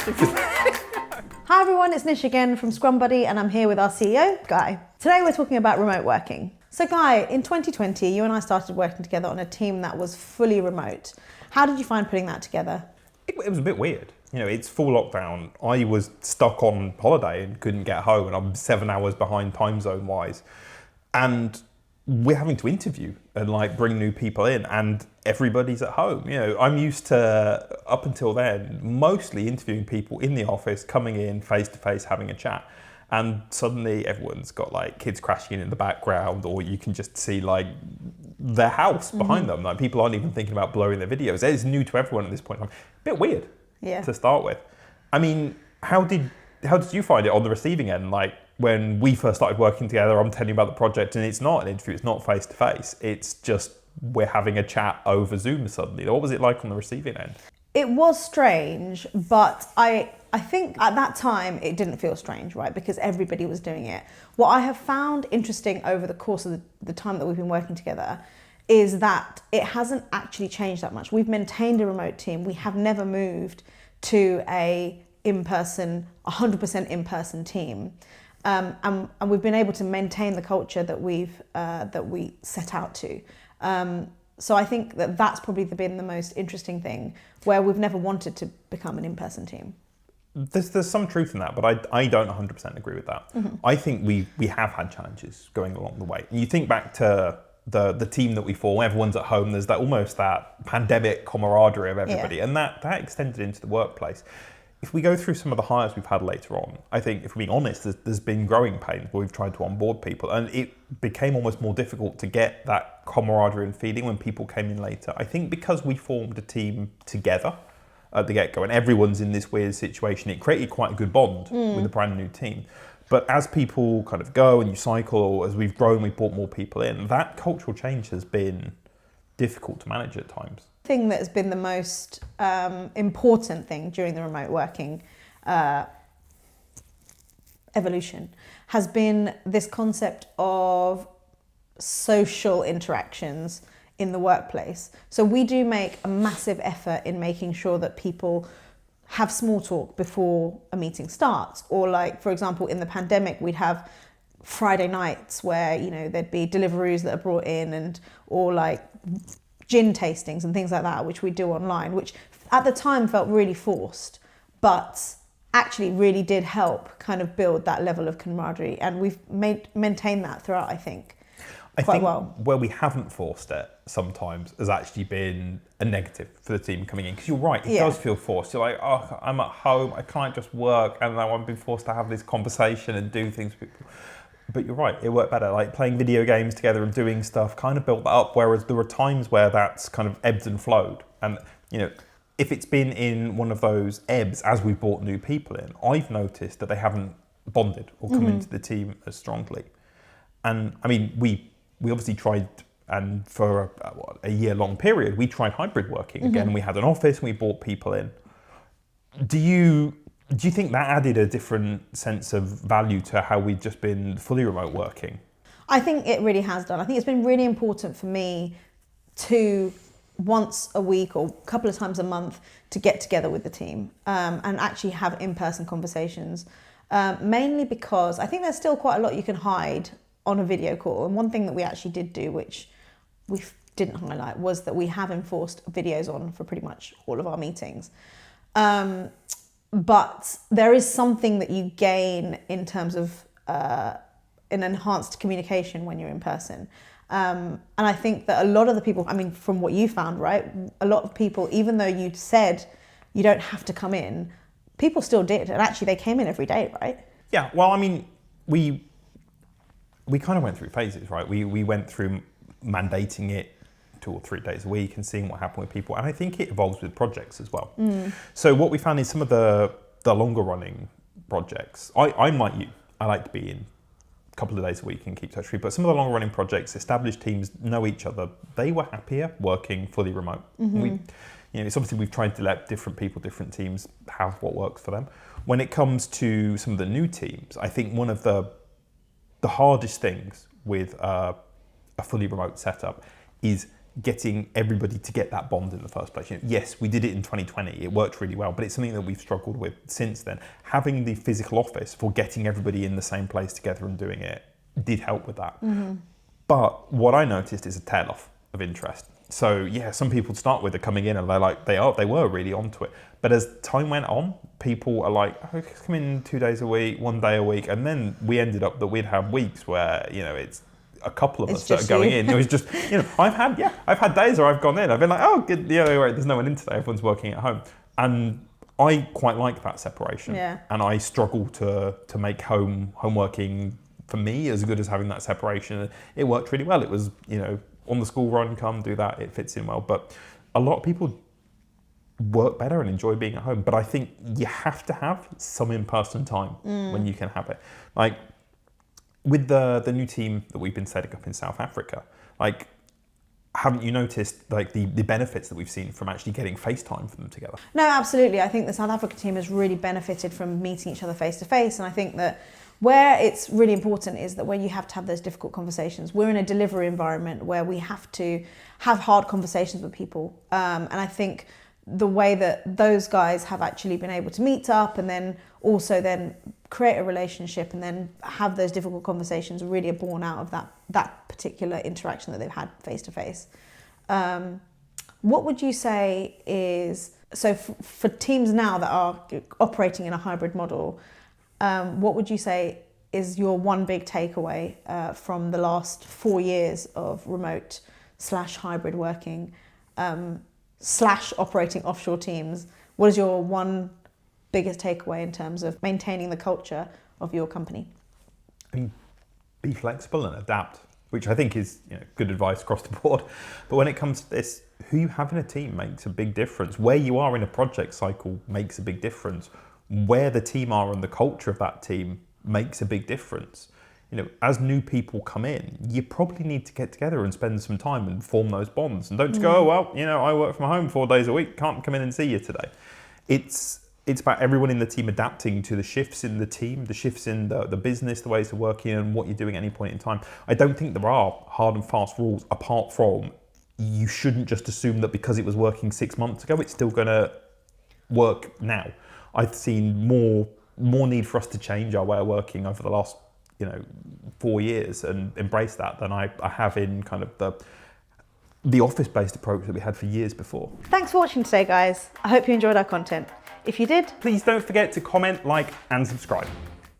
Hi everyone, it's Nish again from ScrumBuddy and I'm here with our CEO, Guy. Today we're talking about remote working. So Guy, in 2020, you and I started working together on a team that was fully remote. How did you find putting that together? It was a bit weird. You know, it's full lockdown. I was stuck on holiday and couldn't get home, and I'm 7 hours behind time zone wise. And we're having to interview and like bring new people in, and everybody's at home. You know, I'm used to, up until then, mostly interviewing people in the office, coming in face to face, having a chat. And suddenly everyone's got like kids crashing in the background, or you can just see like their house behind them. Like people aren't even thinking about blurring their videos. It's new to everyone at this point. A bit weird to start with. I mean, how did you find it on the receiving end? Like when we first started working together, I'm telling you about the project and it's not an interview, it's not face to face. It's just we're having a chat over Zoom suddenly. What was it like on the receiving end? It was strange, but I think at that time it didn't feel strange, right? Because everybody was doing it. What I have found interesting over the course of the time that we've been working together is that it hasn't actually changed that much. We've maintained a remote team. We have never moved to a 100% in-person team. And we've been able to maintain the culture that we set out to. So I think that that's probably been the most interesting thing, where we've never wanted to become an in-person team. There's some truth in that, but I don't 100% agree with that. I think we have had challenges going along the way. And you think back to the team that we form, everyone's at home, there's almost that pandemic camaraderie of everybody, and that extended into the workplace. If we go through some of the hires we've had later on, I think if we're being honest, there's been growing pains where we've tried to onboard people, and it became almost more difficult to get that camaraderie and feeling when people came in later. I think because we formed a team together at the get-go and everyone's in this weird situation, it created quite a good bond with a brand new team. But as people kind of go and you cycle, or as we've grown, we've brought more people in, that cultural change has been difficult to manage at times. The thing that has been the most important thing during the remote working evolution has been this concept of social interactions in the workplace. So we do make a massive effort in making sure that people have small talk before a meeting starts. Or like, for example, in the pandemic, we'd have Friday nights where, you know, there'd be deliveries that are brought in, or like gin tastings and things like that, which we do online, which at the time felt really forced, but actually really did help kind of build that level of camaraderie. And we've maintained that throughout, I think. I think where we haven't forced it sometimes has actually been a negative for the team coming in. Because you're right, it does feel forced. You're like, oh, I'm at home, I can't just work, and now I'm being forced to have this conversation and do things with people. But you're right, it worked better. Like playing video games together and doing stuff kind of built that up, whereas there were times where that's kind of ebbed and flowed. And, you know, if it's been in one of those ebbs as we've brought new people in, I've noticed that they haven't bonded or come into the team as strongly. And I mean, we obviously tried, and for a year-long period, we tried hybrid working again. We had an office and we brought people in. Do you think that added a different sense of value to how we've just been fully remote working? I think it really has done. I think it's been really important for me to once a week or a couple of times a month to get together with the team and actually have in-person conversations. Mainly because I think there's still quite a lot you can hide on a video call. And one thing that we actually did do, which we didn't highlight, was that we have enforced videos on for pretty much all of our meetings. But there is something that you gain in terms of an enhanced communication when you're in person. And I think that a lot of the people, I mean, from what you found, right? A lot of people, even though you'd said you don't have to come in, people still did. And actually they came in every day, right? Yeah, well, I mean, we kind of went through phases, right? We went through mandating it 2 or 3 days a week and seeing what happened with people. And I think it evolves with projects as well. So what we found is some of the longer running projects, I'm like you, I like to be in a couple of days a week and keep touch free, but some of the longer running projects, established teams know each other. They were happier working fully remote. It's obviously we've tried to let different people, different teams have what works for them. When it comes to some of the new teams, I think one of the hardest things with a fully remote setup is getting everybody to get that bond in the first place. Yes, we did it in 2020. It worked really well, but it's something that we've struggled with since then. Having the physical office for getting everybody in the same place together and doing it did help with that. But what I noticed is a tail off of interest. So yeah, some people to start with are coming in and they were really onto it. But as time went on, people are like, oh, come in 2 days a week, 1 day a week. And then we ended up that we'd have weeks where, it's a couple of us that are going in. It was just, I've had days where I've gone in. I've been like, oh, good, there's no one in today. Everyone's working at home. And I quite like that separation. Yeah. And I struggle to make home working for me as good as having that separation. It worked really well. It was, on the school run, come do that. It fits in well. But a lot of people work better and enjoy being at home. But I think you have to have some in-person time when you can have it. Like with the new team that we've been setting up in South Africa, like, haven't you noticed like the benefits that we've seen from actually getting FaceTime for them together? No, absolutely. I think the South Africa team has really benefited from meeting each other face to face. And I think that where it's really important is that when you have to have those difficult conversations, we're in a delivery environment where we have to have hard conversations with people. And I think the way that those guys have actually been able to meet up and then also then create a relationship and then have those difficult conversations really are born out of that particular interaction that they've had face to face. What would you say is, so for teams now that are operating in a hybrid model, what would you say is your one big takeaway from the last 4 years of remote / hybrid working / operating offshore teams? What is your one biggest takeaway in terms of maintaining the culture of your company? I mean, be flexible and adapt, which I think is good advice across the board. But when it comes to this, who you have in a team makes a big difference. Where you are in a project cycle makes a big difference. Where the team are and the culture of that team makes a big difference. As new people come in, you probably need to get together and spend some time and form those bonds. And don't just go, oh, well, I work from home 4 days a week, can't come in and see you today. It's about everyone in the team adapting to the shifts in the team, the shifts in the business, the ways of working and what you're doing at any point in time. I don't think there are hard and fast rules apart from you shouldn't just assume that because it was working 6 months ago, it's still going to work now. I've seen more need for us to change our way of working over the last 4 years and embrace that than I have in kind of the office-based approach that we had for years before. Thanks for watching today, guys. I hope you enjoyed our content. If you did, please don't forget to comment, like, and subscribe.